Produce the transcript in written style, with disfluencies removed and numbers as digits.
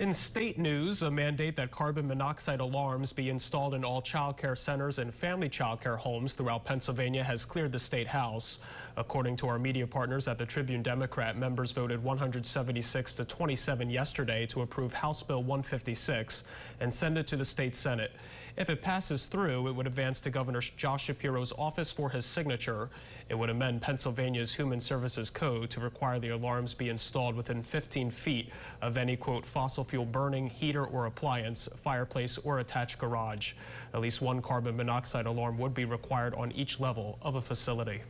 In state news, a mandate that carbon monoxide alarms be installed in all child care centers and family child care homes throughout Pennsylvania has cleared the state house. According to our media partners at the Tribune Democrat, members voted 176 to 27 yesterday to approve House Bill 156 and send it to the state Senate. If it passes through, it would advance to Governor Josh Shapiro's office for his signature. It would amend Pennsylvania's Human Services Code to require the alarms be installed within 15 feet of any, quote, fossil fuel burning heater or appliance, fireplace, or attached garage. At least one carbon monoxide alarm would be required on each level of a facility.